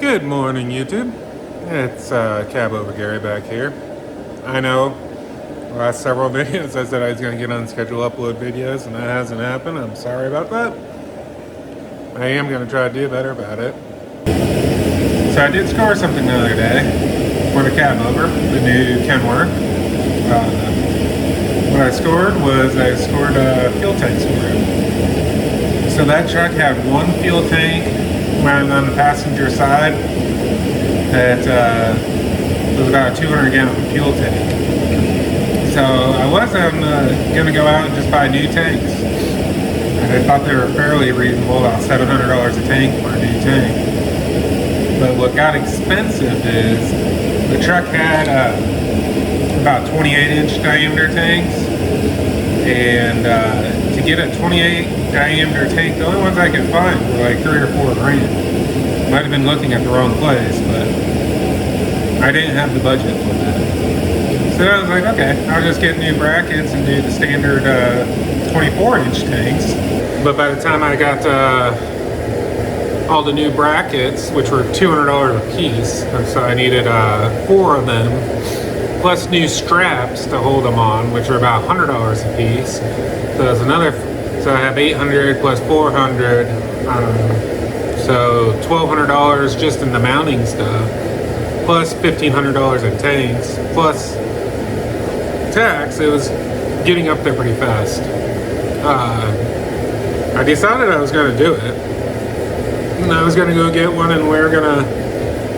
Good morning, YouTube. It's Cabover Gary back here. I know the last several videos I said I was going to get on schedule upload videos, and that hasn't happened. I'm sorry about that. I am going to try to do better about it. So I did score something the other day for the Cabover, the new kenworth. What I scored was I scored fuel tanks for it. So that truck had one fuel tank running on the passenger side that was about a 200 gallon fuel tank. So I wasn't going to go out and just buy new tanks. I thought they were fairly reasonable, about $700 a tank for a new tank. But what got expensive is the truck had about 28-inch diameter tanks, and to get a 28 diameter tank, the only ones I could find were like $3 or $4 grand. Might have been looking at the wrong place, but I didn't have the budget for that. So I was like, okay, I'll just get new brackets and do the standard 24-inch tanks. But by the time I got all the new brackets, which were $200 a piece, so I needed 4 of them, plus new straps to hold them on, which are about $100 a piece. So there's another, so I have 800 plus 400, so $1,200 just in the mounting stuff, plus $1,500 in tanks, plus tax. It was getting up there pretty fast. I decided I was going to do it, and I was going to go get one, and we were going to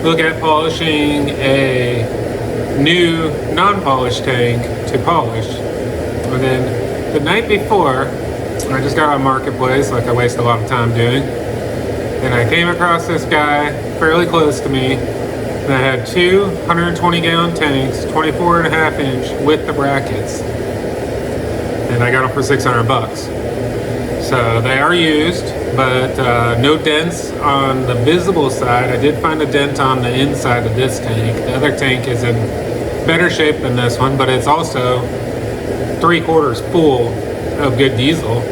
look at polishing a new non-polished tank to polish. And then the night before, I just got on Marketplace, like I waste a lot of time doing, and I came across this guy fairly close to me that had 2 120 gallon tanks, 24.5 inch with the brackets, and I got them for 600 bucks. So they are used, but no dents on the visible side. I did find a dent on the inside of this tank. The other tank is in better shape than this one, but it's also 3/4 full of good diesel.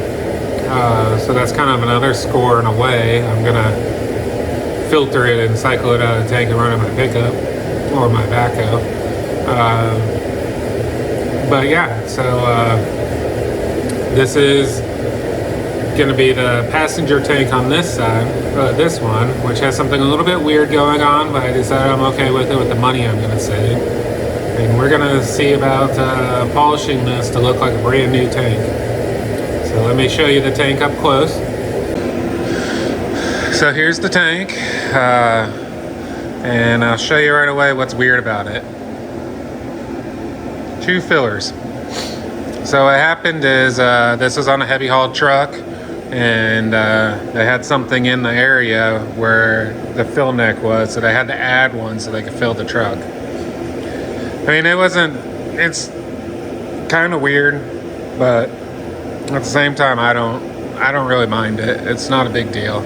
So that's kind of another score in a way. I'm gonna filter it and cycle it out of the tank and run it in my pickup or my backhoe. But yeah, so this is going to be the passenger tank on this side, this one, which has something a little bit weird going on, but I decided I'm okay with it with the money I'm going to save. And we're going to see about polishing this to look like a brand new tank. So let me show you the tank up close. So here's the tank, and I'll show you right away what's weird about it. 2 fillers. So what happened is this was on a heavy haul truck, and they had something in the area where the fill neck was, so they had to add one so they could fill the truck. I mean, it's kind of weird, but at the same time, I don't really mind it. It's not a big deal.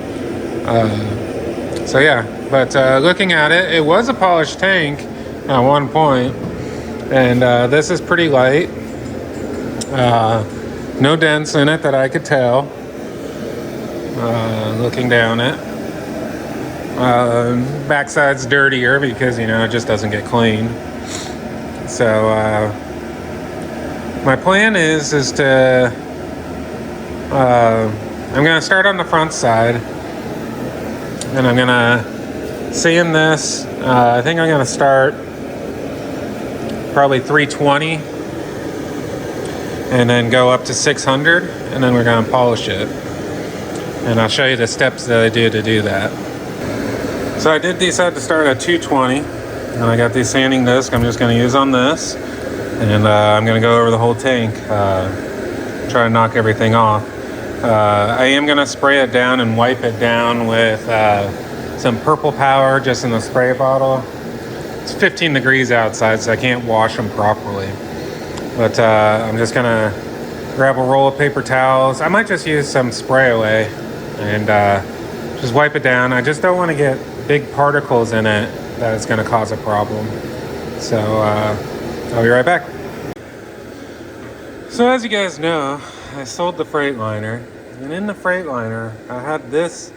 So yeah, but looking at it, it was a polished tank at one point, and this is pretty light. No dents in it that I could tell. Looking down it, backside's dirtier because it just doesn't get cleaned. So my plan is to I'm gonna start on the front side, and I'm gonna sand this. I think I'm gonna start probably 320, and then go up to 600, and then we're gonna polish it. And I'll show you the steps that I do to do that. So I did decide to start at 220, and I got the sanding disc I'm just going to use on this, and I'm going to go over the whole tank, try to knock everything off. I am going to spray it down and wipe it down with some purple power just in the spray bottle. It's 15 degrees outside, so I can't wash them properly. But I'm just going to grab a roll of paper towels. I might just use some spray away and just wipe it down. I just don't want to get big particles in it that it's going to cause a problem. So I'll be right back. So as you guys know, I sold the Freightliner, and in the Freightliner I had this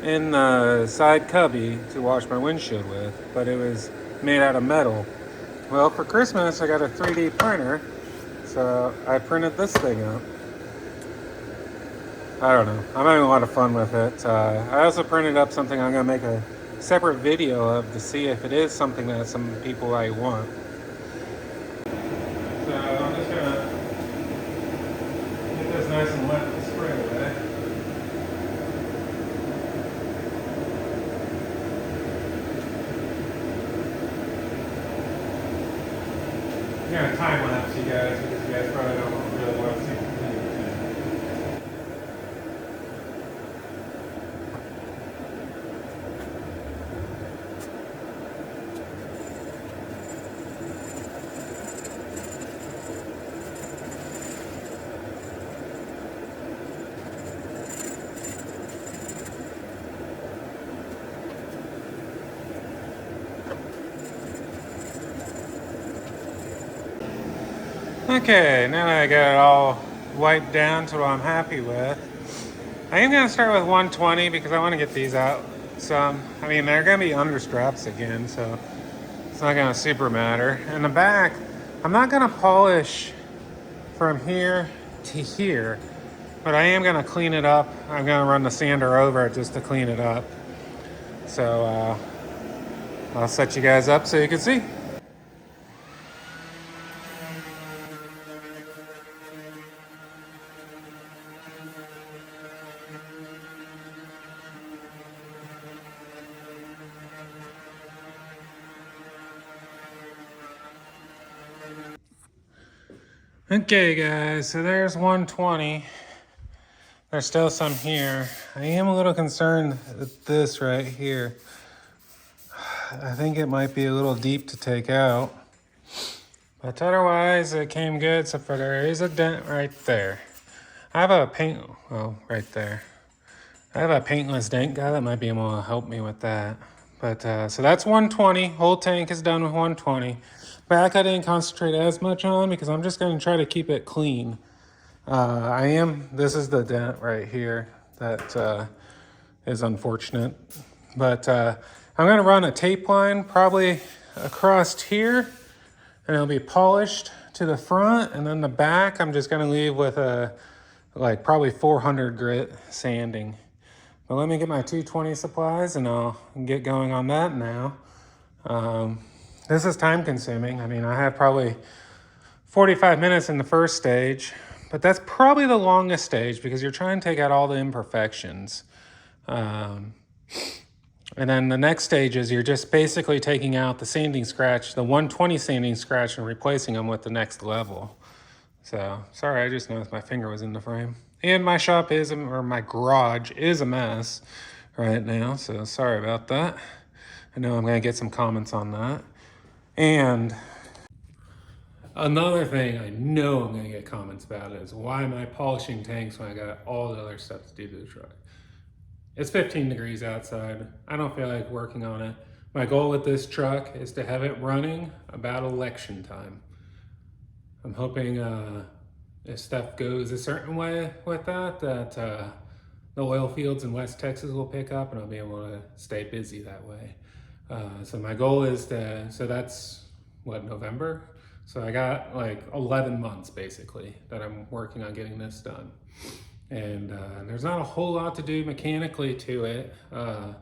in the side cubby to wash my windshield with, but it was made out of metal. Well, for Christmas, I got a 3D printer, so I printed this thing up. I don't know. I'm having a lot of fun with it. I also printed up something I'm going to make a separate video of to see if it is something that some people might want. So I'm just going to get this nice and wet and spray away. I'm going to time lapse you guys because you guys probably don't really want to see the thing. Okay, now that I got it all wiped down to what I'm happy with, I am going to start with 120 because I want to get these out some. I mean, they're going to be under straps again, so it's not going to super matter. In the back, I'm not going to polish from here to here, but I am going to clean it up. I'm going to run the sander over it just to clean it up. So I'll set you guys up so you can see. Okay guys, so there's 120. There's still some here. I am a little concerned with this right here. I think it might be a little deep to take out. But otherwise, it came good, except for there is a dent right there. I have a right there. I have a paintless dent guy that might be able to help me with that. But, so that's 120. Whole tank is done with 120. Back I didn't concentrate as much on because I'm just going to try to keep it clean. This is the dent right here that is unfortunate. But I'm going to run a tape line probably across here, and it'll be polished to the front, and then the back I'm just going to leave with a probably 400 grit sanding. But let me get my 220 supplies and I'll get going on that now. This is time consuming. I mean, I have probably 45 minutes in the first stage, but that's probably the longest stage because you're trying to take out all the imperfections. And then the next stage is you're just basically taking out the sanding scratch, the 120 sanding scratch, and replacing them with the next level. So, sorry, I just noticed my finger was in the frame. And my my garage is a mess right now, so sorry about that. I know I'm going to get some comments on that. And another thing I know I'm going to get comments about is why am I polishing tanks when I got all the other stuff to do to the truck? It's 15 degrees outside. I don't feel like working on it. My goal with this truck is to have it running about election time. I'm hoping if stuff goes a certain way with that the oil fields in West Texas will pick up and I'll be able to stay busy that way. So my goal is so that's what, November? So I got like 11 months basically that I'm working on getting this done. And there's not a whole lot to do mechanically to it. I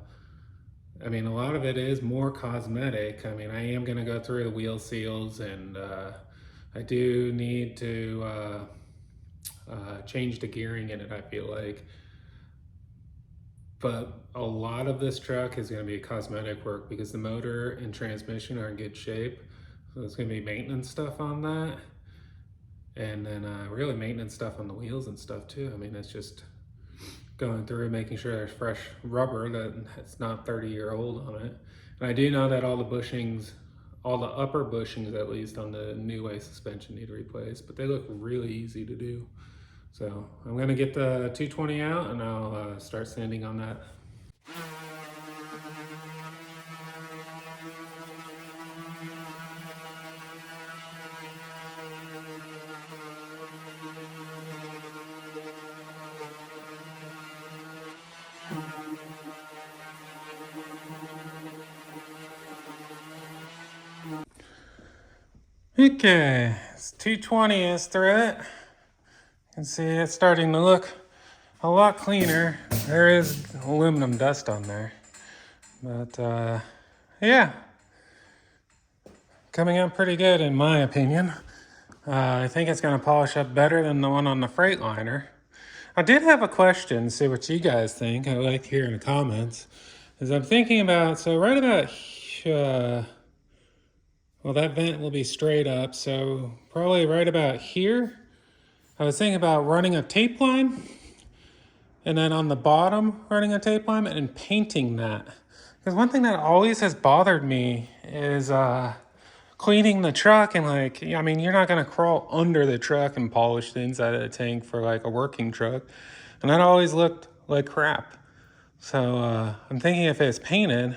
mean, a lot of it is more cosmetic. I mean, I am gonna go through the wheel seals and I do need to change the gearing in it, I feel like. But a lot of this truck is going to be cosmetic work because the motor and transmission are in good shape. So there's going to be maintenance stuff on that. And then really maintenance stuff on the wheels and stuff too. I mean, it's just going through making sure there's fresh rubber, that it's not 30-year-old on it. And I do know that all the bushings, all the upper bushings at least on the new way suspension need replaced, but they look really easy to do. So I'm gonna get the 220 out and I'll start sanding on that. Okay, it's 220 is through it. You can see it's starting to look a lot cleaner. There is aluminum dust on there. But yeah, coming out pretty good in my opinion. I think it's going to polish up better than the one on the Freightliner. I did have a question, see what you guys think. I'd like to hear in the comments. As I'm thinking about, so right about, well, that vent will be straight up, so probably right about here. I was thinking about running a tape line, and then on the bottom running a tape line and painting that. Because one thing that always has bothered me is cleaning the truck, and like, I mean, you're not gonna crawl under the truck and polish the inside of the tank for like a working truck. And that always looked like crap. So I'm thinking if it's painted,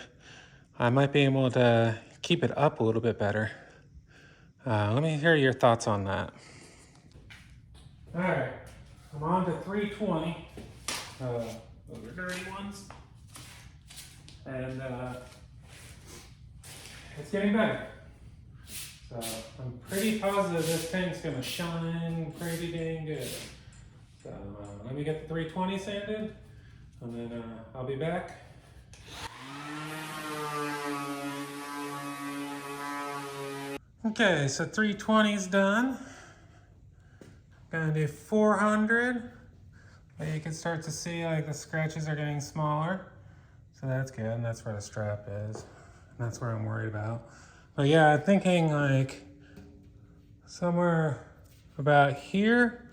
I might be able to keep it up a little bit better. Let me hear your thoughts on that. All right, I'm on to 320. Those are dirty ones. And it's getting better. So I'm pretty positive this tank's gonna shine pretty dang good. So let me get the 320 sanded, and then I'll be back. Okay, so 320 is done. Gonna do 400. But you can start to see like the scratches are getting smaller. So that's good, and that's where the strap is. And that's where I'm worried about. But yeah, I'm thinking like somewhere about here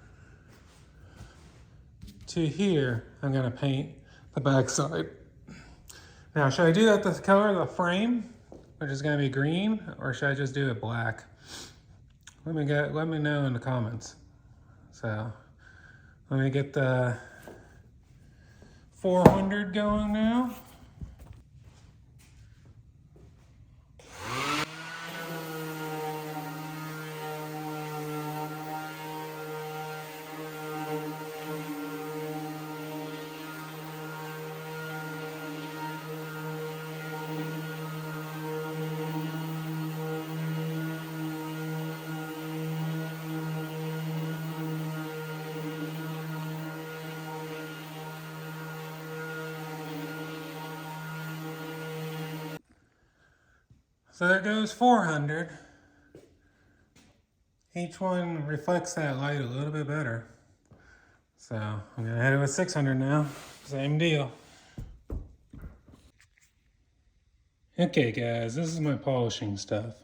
to here, I'm gonna paint the backside. Now, should I do that the color of the frame, which is gonna be green, or should I just do it black? Let me know in the comments. So let me get the 400 going now. So there goes 400. Each one reflects that light a little bit better. So I'm gonna hit it with 600 now. Same deal. Okay guys, this is my polishing stuff.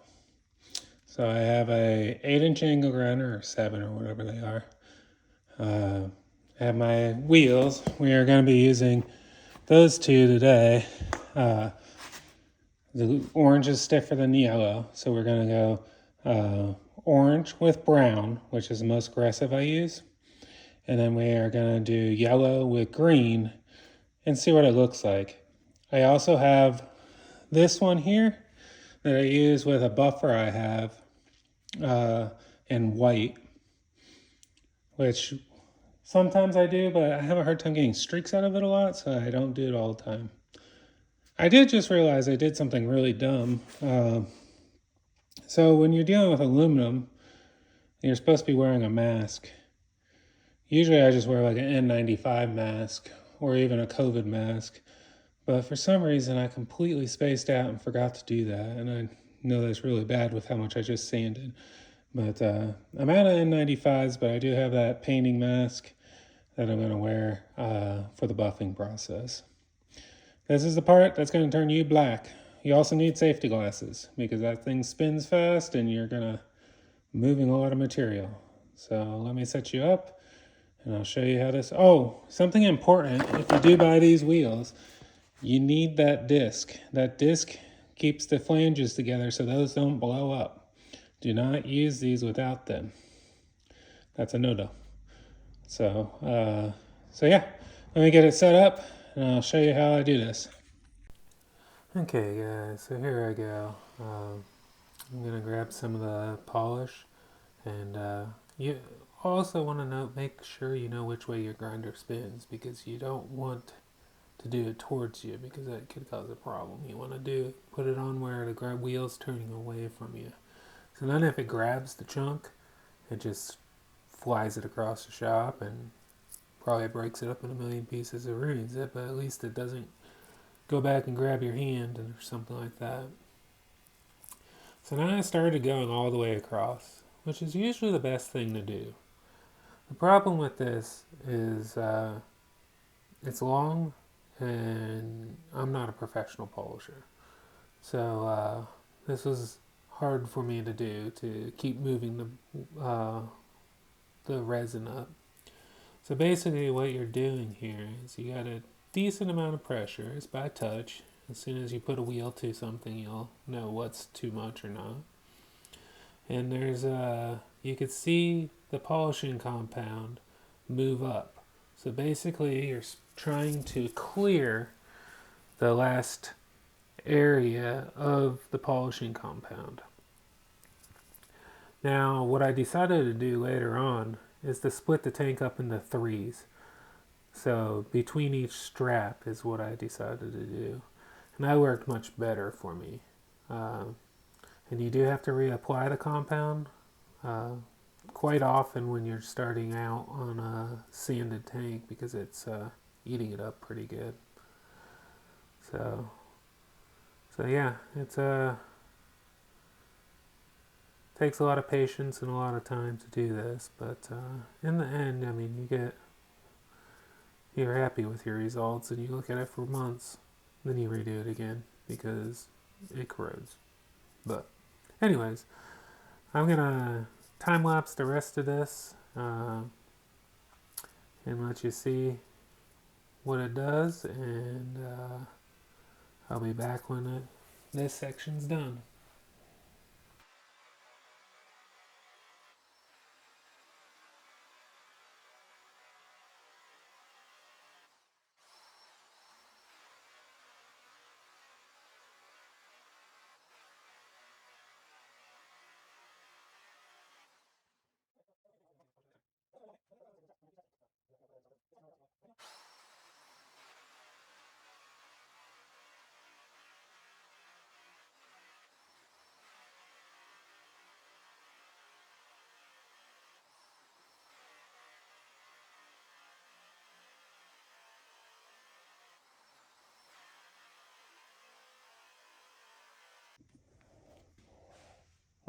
So I have a 8-inch angle grinder, or 7 or whatever they are. I have my wheels. We are gonna be using those two today. The orange is stiffer than the yellow, so we're gonna go orange with brown, which is the most aggressive I use. And then we are gonna do yellow with green and see what it looks like. I also have this one here that I use with a buffer I have in white, which sometimes I do, but I have a hard time getting streaks out of it a lot, so I don't do it all the time. I did just realize I did something really dumb. So when you're dealing with aluminum, you're supposed to be wearing a mask. Usually I just wear like an N95 mask or even a COVID mask. But for some reason I completely spaced out and forgot to do that. And I know that's really bad with how much I just sanded. But I'm out of N95s, but I do have that painting mask that I'm gonna wear for the buffing process. This is the part that's going to turn you black. You also need safety glasses because that thing spins fast and you're gonna moving a lot of material. So let me set you up and I'll show you how this. Oh, something important. If you do buy these wheels, you need that disc. That disc keeps the flanges together so those don't blow up. Do not use these without them. That's a no-no. So yeah, let me get it set up and I'll show you how I do this. Okay guys, so here I go. I'm gonna grab some of the polish, and you also want to know, make sure you know which way your grinder spins, because you don't want to do it towards you because that could cause a problem. You want to put it on where the wheel's turning away from you. So then if it grabs the chunk, it just flies it across the shop and probably breaks it up in a million pieces and ruins it, but at least it doesn't go back and grab your hand or something like that. So now I started going all the way across, which is usually the best thing to do. The problem with this is it's long and I'm not a professional polisher. So this was hard for me to do, to keep moving the resin up. So basically what you're doing here is you got a decent amount of pressure. It's by touch. As soon as you put a wheel to something, you'll know what's too much or not. And you could see the polishing compound move up. So basically you're trying to clear the last area of the polishing compound. Now, what I decided to do later on is to split the tank up into threes. So between each strap is what I decided to do. And that worked much better for me. And you do have to reapply the compound quite often when you're starting out on a sanded tank because it's eating it up pretty good. So, so yeah, it's takes a lot of patience and a lot of time to do this, but in the end, I mean, you're happy with your results and you look at it for months, then you redo it again because it corrodes. But, anyways, I'm gonna time lapse the rest of this and let you see what it does, and I'll be back when this section's done.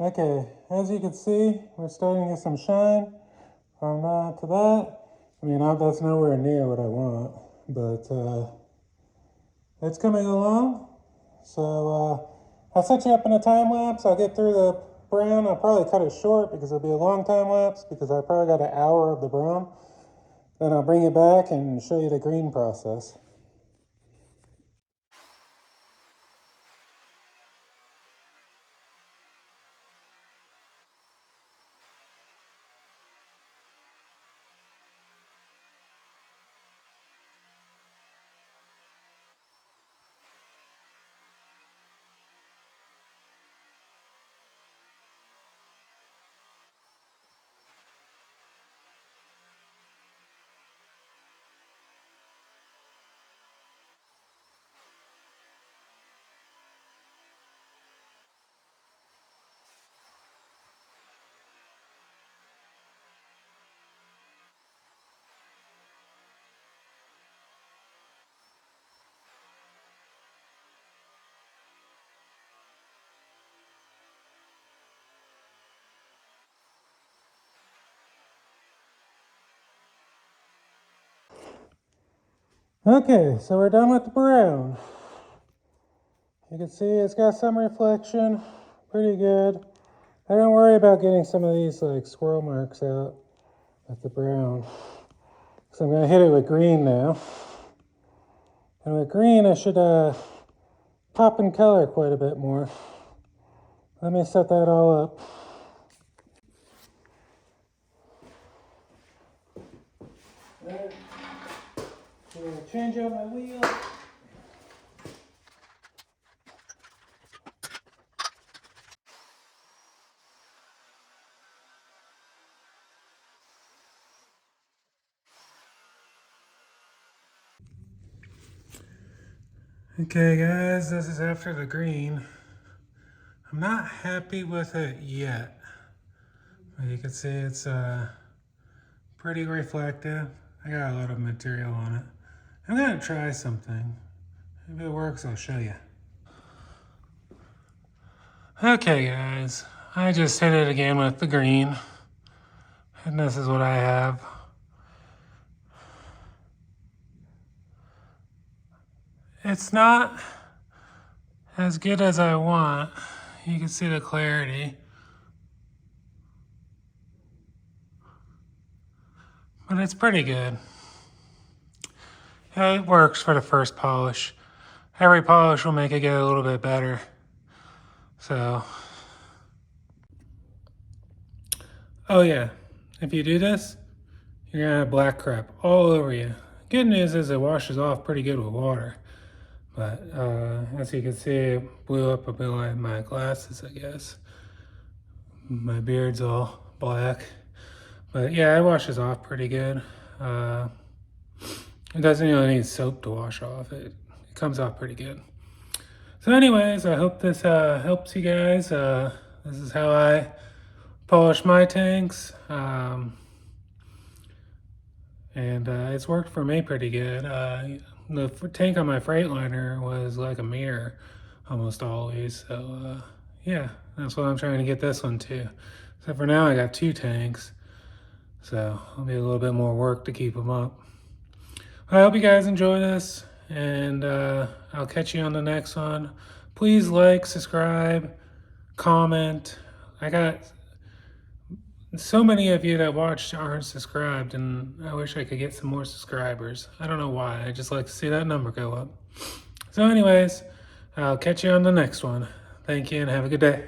Okay, as you can see, we're starting to get some shine on to that. I mean, that's nowhere near what I want, but it's coming along. So I'll set you up in a time lapse. I'll get through the brown. I'll probably cut it short because it'll be a long time lapse because I probably got an hour of the brown. Then I'll bring you back and show you the green process. Okay, so we're done with the brown. You can see it's got some reflection, pretty good. I don't worry about getting some of these like squirrel marks out with the brown. So I'm gonna hit it with green now. And with green, I should pop in color quite a bit more. Let me set that all up. Right. So I'm gonna change out my wheel. Okay guys, this is after the green. I'm not happy with it yet. But you can see it's pretty reflective. I got a lot of material on it. I'm gonna try something. If it works, I'll show you. Okay guys, I just hit it again with the green. And this is what I have. It's not as good as I want. You can see the clarity. But it's pretty good. Yeah, it works for the first polish. Every polish will make it get a little bit better. So, oh yeah, if you do this, you're gonna have black crap all over you. Good news is it washes off pretty good with water. But as you can see, it blew up a bit like my glasses, I guess. My beard's all black. But yeah, it washes off pretty good. It doesn't really need soap to wash off. It comes off pretty good. So anyways, I hope this helps you guys. This is how I polish my tanks. And it's worked for me pretty good. The tank on my Freightliner was like a mirror almost always. So yeah, that's what I'm trying to get this one too. So for now I got 2 tanks. So it'll be a little bit more work to keep them up. I hope you guys enjoy this, and I'll catch you on the next one. Please like, subscribe, comment. I got so many of you that watched aren't subscribed, and I wish I could get some more subscribers. I don't know why. I just like to see that number go up. So anyways, I'll catch you on the next one. Thank you and have a good day.